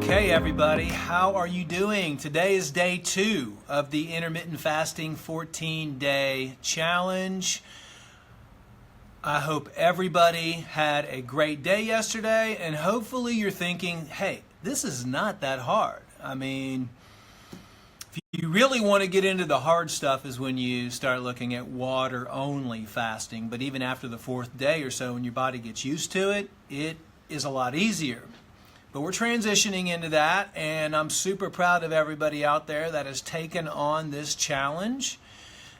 Okay, everybody, how are you doing? Today is day 2 of the Intermittent Fasting 14-day challenge. I hope everybody had a great day yesterday, and hopefully you're thinking, hey, this is not that hard. I mean, if you really want to get into the hard stuff is when you start looking at water-only fasting. But even after the 4th day or so, when your body gets used to it, it is a lot easier. But we're transitioning into that, and I'm super proud of everybody out there that has taken on this challenge.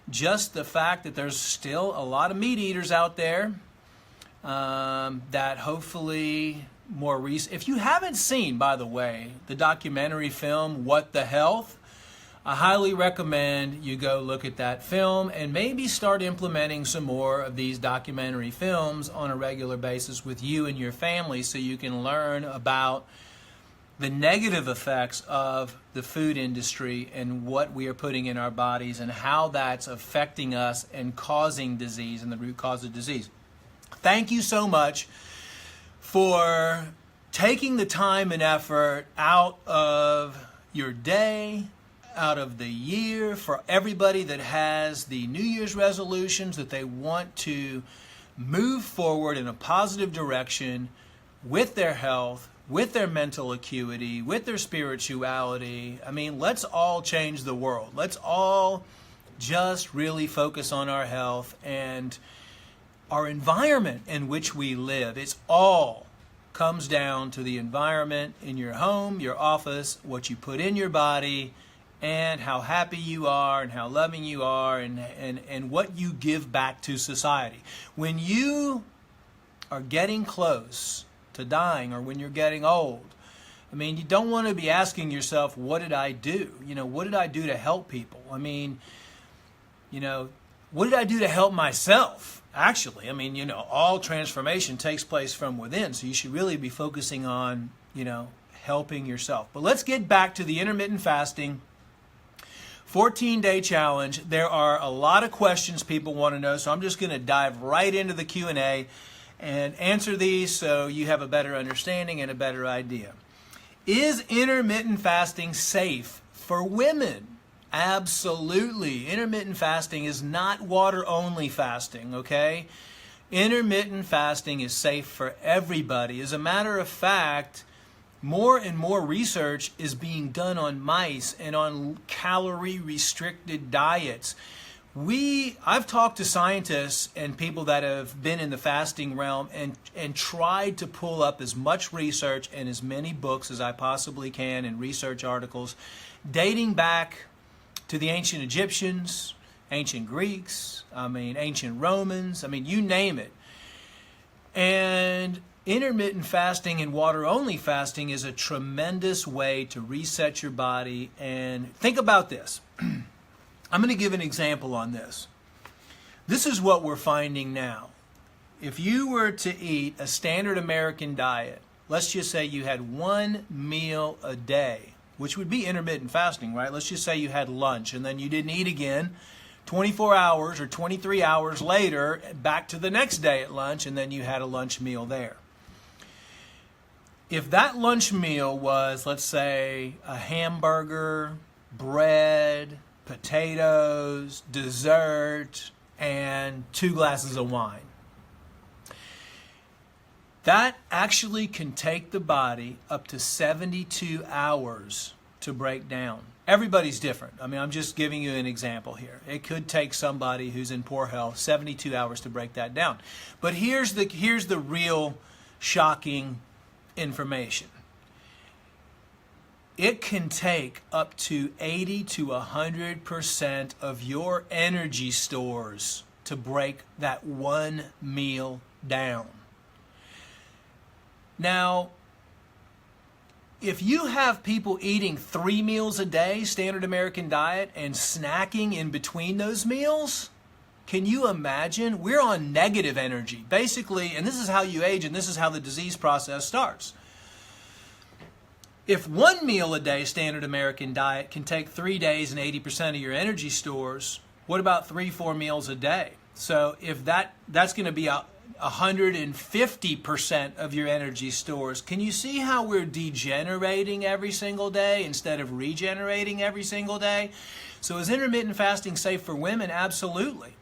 Just the fact that there's still a lot of meat eaters out there that hopefully more recent. If you haven't seen, by the way, the documentary film, What the Health, I highly recommend you go look at that film and maybe start implementing some more of these documentary films on a regular basis with you and your family so you can learn about the negative effects of the food industry and what we are putting in our bodies and how that's affecting us and causing disease and the root cause of disease. Thank you so much for taking the time and effort out of your day, out of the year, for everybody that has the New Year's resolutions that they want to move forward in a positive direction with their health, with their mental acuity, with their spirituality. I mean, let's all change the world. Let's all just really focus on our health and our environment in which we live. It's all comes down to the environment in your home, your office, what you put in your body, and how happy you are and how loving you are and what you give back to society. When you are getting close to dying or when you're getting old, I mean, you don't want to be asking yourself, what did I do? You know, what did I do to help people? I mean, you know, what did I do to help myself? Actually, I mean, you know, all transformation takes place from within, so you should really be focusing on, you know, helping yourself. But let's get back to the intermittent fasting 14-day challenge. There are a lot of questions people want to know, so I'm just going to dive right into the Q&A and answer these so you have a better understanding and a better idea. Is intermittent fasting safe for women? Absolutely. Intermittent fasting is not water-only fasting, okay? Intermittent fasting is safe for everybody. As a matter of fact, more and more research is being done on mice and on calorie-restricted diets. I've talked to scientists and people that have been in the fasting realm and tried to pull up as much research and as many books as I possibly can and research articles dating back to the ancient Egyptians, ancient Greeks, ancient Romans, you name it. And intermittent fasting and water-only fasting is a tremendous way to reset your body. And think about this. I'm going to give an example on this. This is what we're finding now. If you were to eat a standard American diet, let's just say you had one meal a day, which would be intermittent fasting, right? Let's just say you had lunch and then you didn't eat again 24 hours or 23 hours later, back to the next day at lunch, and then you had a lunch meal there. If that lunch meal was, let's say, a hamburger, bread, potatoes, dessert, and 2 glasses of wine, that actually can take the body up to 72 hours to break down. Everybody's different. I'm just giving you an example here. It could take somebody who's in poor health 72 hours to break that down. But here's the real shocking information. It can take up to 80 to 100% of your energy stores to break that one meal down. Now, if you have people eating 3 meals a day, standard American diet, and snacking in between those meals, can you imagine? We're on negative energy, basically, and this is how you age, and this is how the disease process starts. If 1 meal a day, standard American diet, can take 3 days and 80% of your energy stores, what about 3-4 meals a day? So if that's going to be 150% of your energy stores. Can you see how we're degenerating every single day instead of regenerating every single day? So is intermittent fasting safe for women? Absolutely.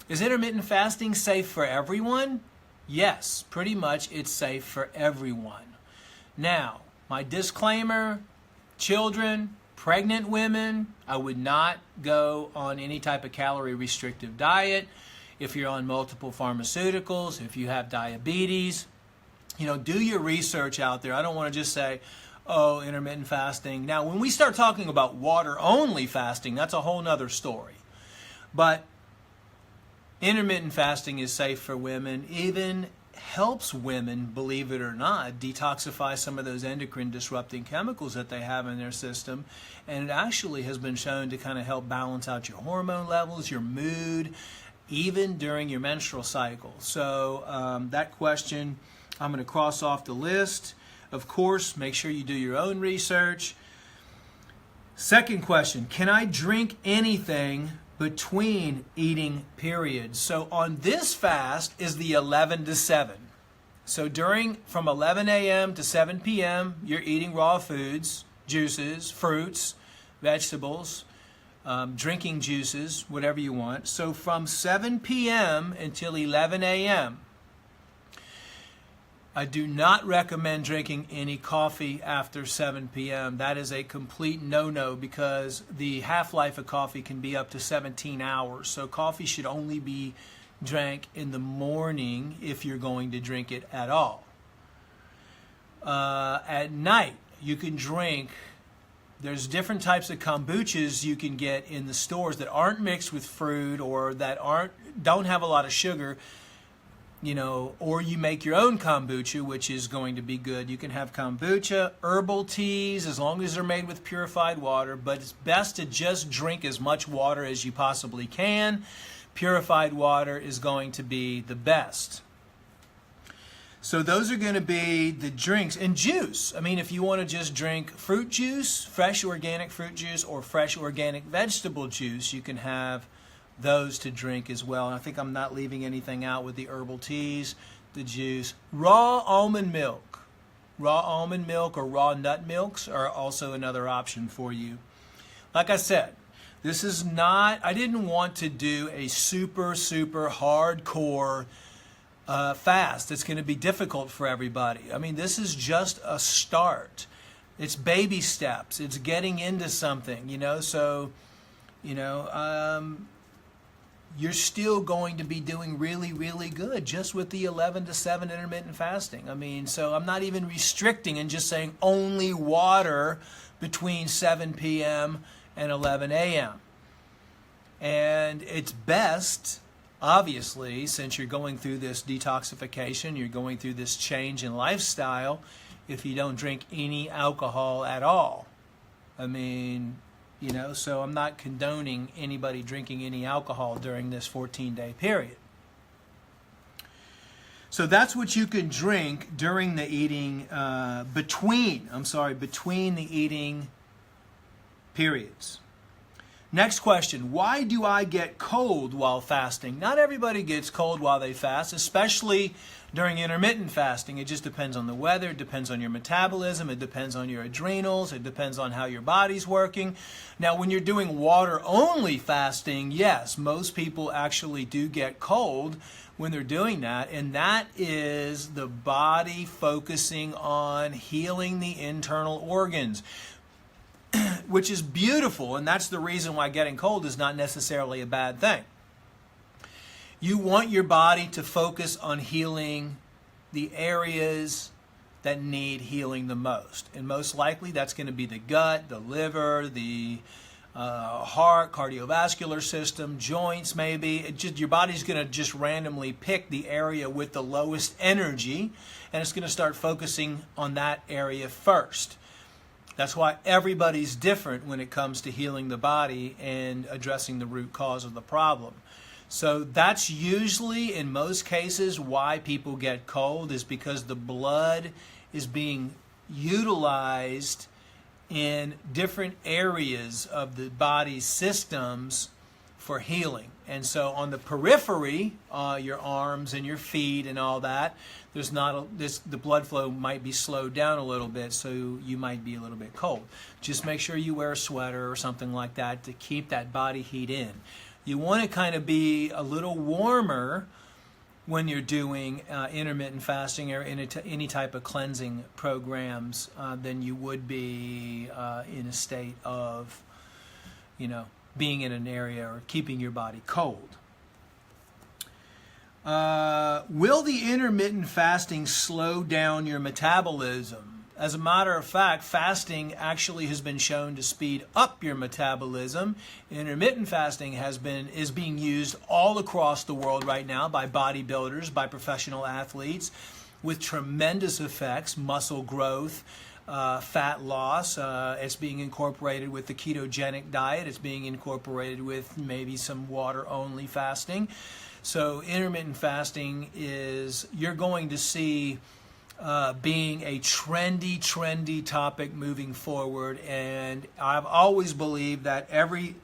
Is intermittent fasting safe for everyone? Yes, pretty much it's safe for everyone. Now, my disclaimer, children, pregnant women, I would not go on any type of calorie restrictive diet. If you're on multiple pharmaceuticals, if you have diabetes, do your research out there. I don't want to just say, oh, intermittent fasting. Now, when we start talking about water-only fasting, that's a whole nother story. But intermittent fasting is safe for women, even helps women, believe it or not, detoxify some of those endocrine disrupting chemicals that they have in their system. And it actually has been shown to kind of help balance out your hormone levels, your mood, even during your menstrual cycle. So that question, I'm going to cross off the list. Of course, make sure you do your own research. Second question, can I drink anything between eating periods? So on this fast is the 11 to 7. So from 11 a.m. to 7 p.m., you're eating raw foods, juices, fruits, vegetables, drinking juices, whatever you want. So from 7 p.m. until 11 a.m., I do not recommend drinking any coffee after 7 p.m. That is a complete no-no because the half-life of coffee can be up to 17 hours. So coffee should only be drank in the morning if you're going to drink it at all. At night, you can drink. There's different types of kombuchas you can get in the stores that aren't mixed with fruit or that don't have a lot of sugar, or you make your own kombucha, which is going to be good. You can have kombucha, herbal teas, as long as they're made with purified water, but it's best to just drink as much water as you possibly can. Purified water is going to be the best. So those are going to be the drinks. And juice. I mean, if you want to just drink fruit juice, fresh organic fruit juice, or fresh organic vegetable juice, you can have those to drink as well. And I think I'm not leaving anything out with the herbal teas, the juice. Raw almond milk. Raw almond milk or raw nut milks are also another option for you. Like I said, this is not, I didn't want to do a super hardcore fast. It's going to be difficult for everybody. I mean, this is just a start. It's baby steps. It's getting into something, so, you're still going to be doing really good just with the 11 to 7 intermittent fasting. I mean, so I'm not even restricting and just saying only water between 7 p.m. and 11 a.m. And it's best, obviously, since you're going through this detoxification, you're going through this change in lifestyle, if you don't drink any alcohol at all. I mean, so I'm not condoning anybody drinking any alcohol during this 14-day period. So that's what you can drink during the eating, between the eating periods. Next question, why do I get cold while fasting? Not everybody gets cold while they fast, especially during intermittent fasting. It just depends on the weather, it depends on your metabolism, it depends on your adrenals, it depends on how your body's working. Now, when you're doing water-only fasting, yes, most people actually do get cold when they're doing that, and that is the body focusing on healing the internal organs, which is beautiful, and that's the reason why getting cold is not necessarily a bad thing. You want your body to focus on healing the areas that need healing the most. And most likely that's going to be the gut, the liver, the heart, cardiovascular system, joints maybe. Your body's going to just randomly pick the area with the lowest energy, and it's going to start focusing on that area first. That's why everybody's different when it comes to healing the body and addressing the root cause of the problem. So that's usually, in most cases, why people get cold, is because the blood is being utilized in different areas of the body's systems for healing. And so on the periphery, your arms and your feet and all that, there's not the blood flow might be slowed down a little bit, so you might be a little bit cold. Just make sure you wear a sweater or something like that to keep that body heat in. You want to kind of be a little warmer when you're doing intermittent fasting or any type of cleansing programs than you would be in a state of, being in an area or keeping your body cold. Will the intermittent fasting slow down your metabolism? As a matter of fact, fasting actually has been shown to speed up your metabolism. Intermittent fasting is being used all across the world right now by bodybuilders, by professional athletes, with tremendous effects, muscle growth, fat loss. It's being incorporated with the ketogenic diet. It's being incorporated with maybe some water-only fasting. So intermittent fasting you're going to see being a trendy topic moving forward. And I've always believed that every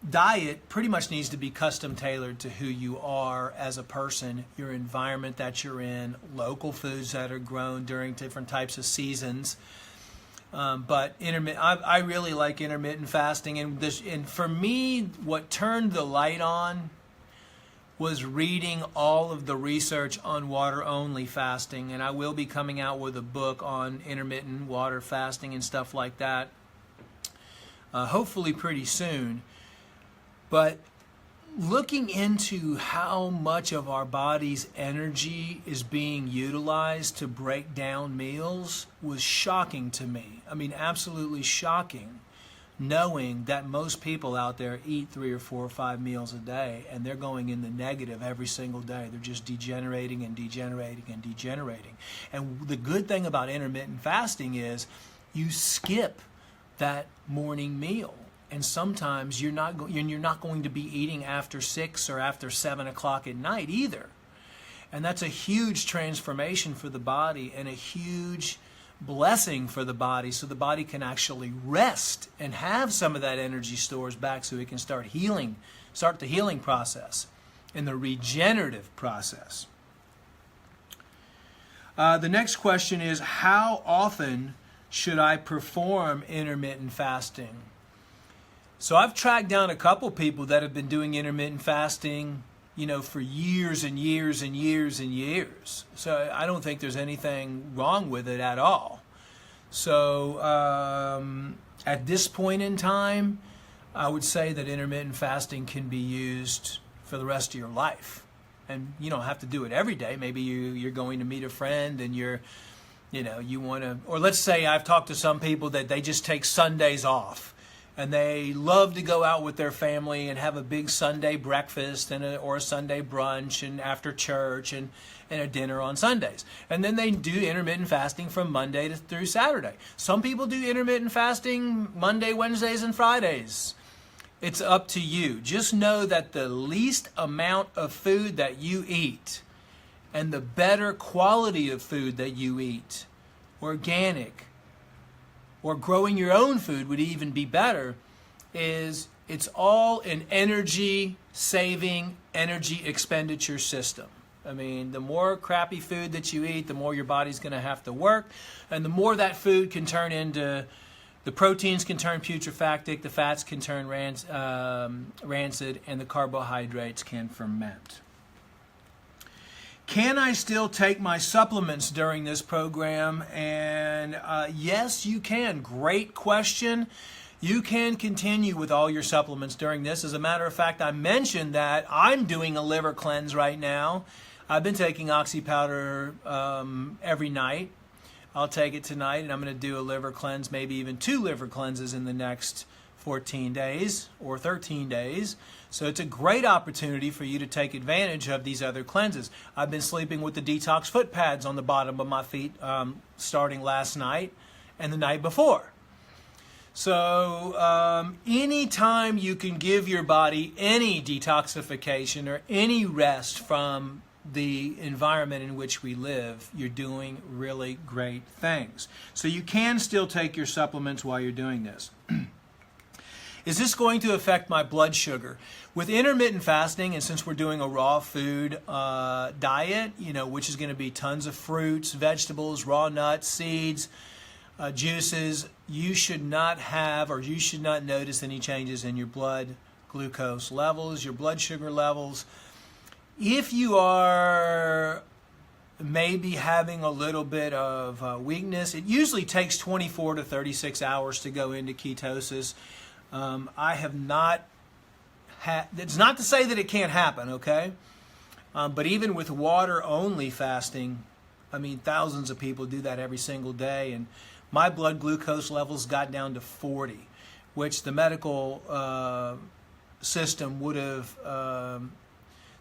diet pretty much needs to be custom tailored to who you are as a person, your environment that you're in, local foods that are grown during different types of seasons. But I really like intermittent fasting, and for me, what turned the light on was reading all of the research on water-only fasting, and I will be coming out with a book on intermittent water fasting and stuff like that, hopefully pretty soon. But looking into how much of our body's energy is being utilized to break down meals was shocking to me. I mean, absolutely shocking, knowing that most people out there eat 3 or 4 or 5 meals a day, and they're going in the negative every single day. They're just degenerating and degenerating and degenerating. And the good thing about intermittent fasting is you skip that morning meal. And sometimes you're not going to be eating after 6 or after 7 o'clock at night either. And that's a huge transformation for the body and a huge blessing for the body, so the body can actually rest and have some of that energy stores back so it can start the healing process and the regenerative process. The next question is, how often should I perform intermittent fasting? So I've tracked down a couple people that have been doing intermittent fasting, for years and years and years and years. So I don't think there's anything wrong with it at all. So at this point in time, I would say that intermittent fasting can be used for the rest of your life. And you don't have to do it every day. Maybe you're going to meet a friend and you want to, or let's say I've talked to some people that they just take Sundays off. And they love to go out with their family and have a big Sunday breakfast or a Sunday brunch and after church and a dinner on Sundays. And then they do intermittent fasting from Monday through Saturday. Some people do intermittent fasting Monday, Wednesdays, and Fridays. It's up to you. Just know that the least amount of food that you eat and the better quality of food that you eat, organic, or growing your own food would even be better, it's all an energy-saving, energy expenditure system. I mean, the more crappy food that you eat, the more your body's going to have to work, and the more that food can turn into, the proteins can turn putrefactic, the fats can turn rancid, and the carbohydrates can ferment. Can I still take my supplements during this program? And yes, you can. Great question. You can continue with all your supplements during this. As a matter of fact, I mentioned that I'm doing a liver cleanse right now. I've been taking oxy powder every night. I'll take it tonight, and I'm going to do a liver cleanse, maybe even 2 liver cleanses in the next 14 days or 13 days. So it's a great opportunity for you to take advantage of these other cleanses. I've been sleeping with the detox foot pads on the bottom of my feet starting last night and the night before. So anytime you can give your body any detoxification or any rest from the environment in which we live, you're doing really great things. So you can still take your supplements while you're doing this. Is this going to affect my blood sugar? With intermittent fasting, and since we're doing a raw food diet, which is going to be tons of fruits, vegetables, raw nuts, seeds, juices, you should not have, or you should not notice any changes in your blood glucose levels, your blood sugar levels. If you are maybe having a little bit of weakness, it usually takes 24 to 36 hours to go into ketosis. I have not had, it's not to say that it can't happen, okay? But even with water-only fasting, thousands of people do that every single day, and my blood glucose levels got down to 40, which the medical system would have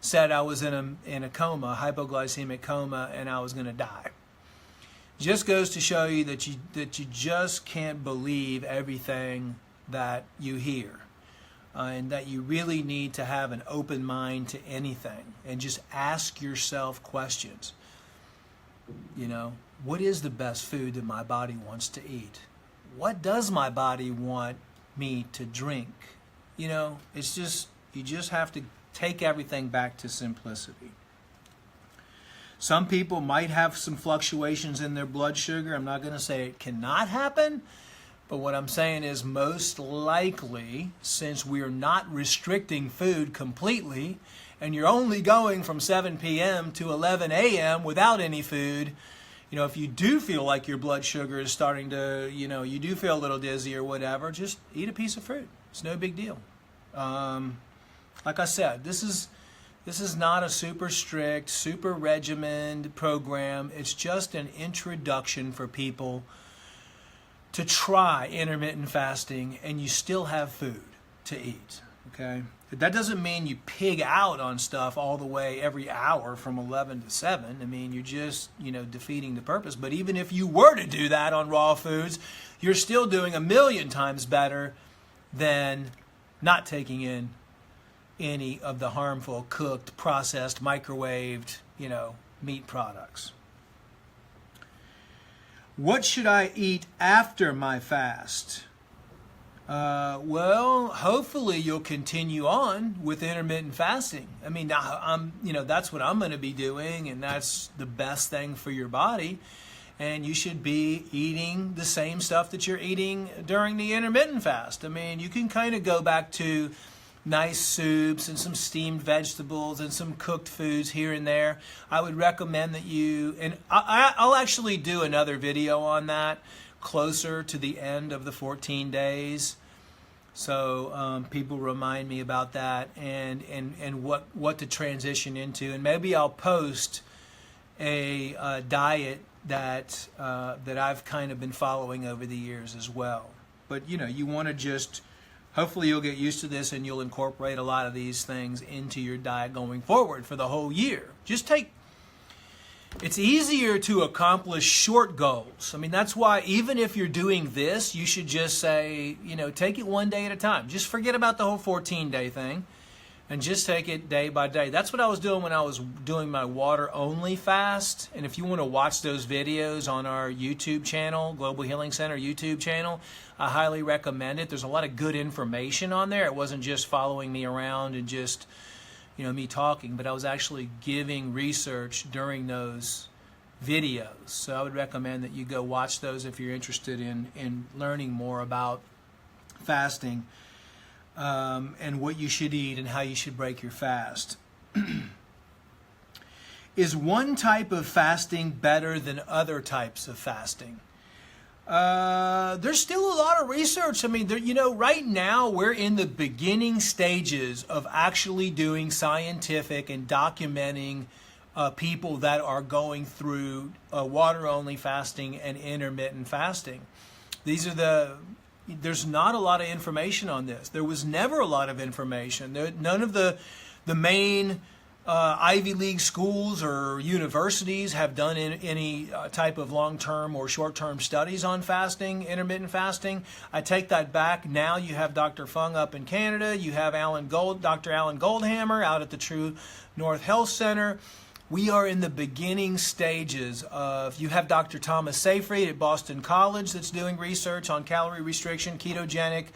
said I was in a coma, hypoglycemic coma, and I was going to die. Just goes to show you that you just can't believe everything that you hear, and that you really need to have an open mind to anything and just ask yourself questions. What is the best food that my body wants to eat? What does my body want me to drink? It's just, you just have to take everything back to simplicity. Some people might have some fluctuations in their blood sugar. I'm not going to say it cannot happen, but what I'm saying is most likely, since we're not restricting food completely, and you're only going from 7 p.m. to 11 a.m. without any food, if you do feel like your blood sugar is starting to, you do feel a little dizzy or whatever, just eat a piece of fruit. It's no big deal. Like I said, this is not a super strict, super regimented program. It's just an introduction for people to try intermittent fasting, and you still have food to eat, okay? But that doesn't mean you pig out on stuff all the way every hour from 11 to 7. You're just, defeating the purpose. But even if you were to do that on raw foods, you're still doing 1,000,000 times better than not taking in any of the harmful cooked, processed, microwaved, meat products. What should I eat after my fast? Well, hopefully you'll continue on with intermittent fasting. That's what I'm going to be doing, and that's the best thing for your body. And you should be eating the same stuff that you're eating during the intermittent fast. You can kind of go back to nice soups and some steamed vegetables and some cooked foods here and there. I would recommend that you, and I'll actually do another video on that closer to the end of the 14 days. So people remind me about that and what to transition into. And maybe I'll post a diet that I've kind of been following over the years as well. But you want to just, hopefully you'll get used to this and you'll incorporate a lot of these things into your diet going forward for the whole year. It's easier to accomplish short goals. That's why even if you're doing this, you should just say, take it one day at a time. Just forget about the whole 14-day thing and just take it day by day. That's what I was doing when I was doing my water-only fast. And if you want to watch those videos on our YouTube channel, Global Healing Center YouTube channel, I highly recommend it. There's a lot of good information on there. It wasn't just following me around and just me talking, but I was actually giving research during those videos. So I would recommend that you go watch those if you're interested in learning more about fasting and what you should eat and how you should break your fast. Is one type of fasting better than other types of fasting? There's still a lot of research. Right now we're in the beginning stages of actually doing scientific and documenting people that are going through water-only fasting and intermittent fasting. There's not a lot of information on this. There was never a lot of information. None of the main Ivy League schools or universities have done any type of long-term or short-term studies on fasting, intermittent fasting. I take that back. Now you have Dr. Fung up in Canada. You have Dr. Alan Goldhammer out at the True North Health Center. We are in the beginning stages of, you have Dr. Thomas Seyfried at Boston College that's doing research on calorie restriction, ketogenic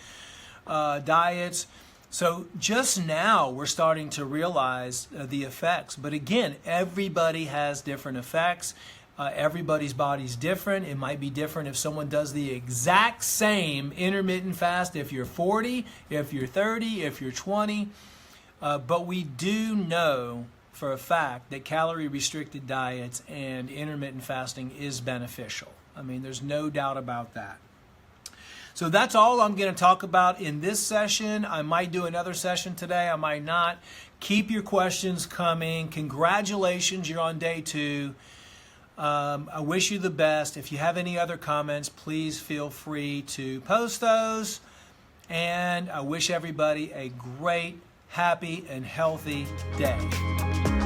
diets. So just now we're starting to realize the effects. But again, everybody has different effects. Everybody's body's different. It might be different if someone does the exact same intermittent fast if you're 40, if you're 30, if you're 20. But we do know for a fact that calorie-restricted diets and intermittent fasting is beneficial. I mean, there's no doubt about that. So that's all I'm going to talk about in this session. I might do another session today. I might not. Keep your questions coming. Congratulations, you're on day 2. I wish you the best. If you have any other comments, please feel free to post those. And I wish everybody a great, happy, and healthy day.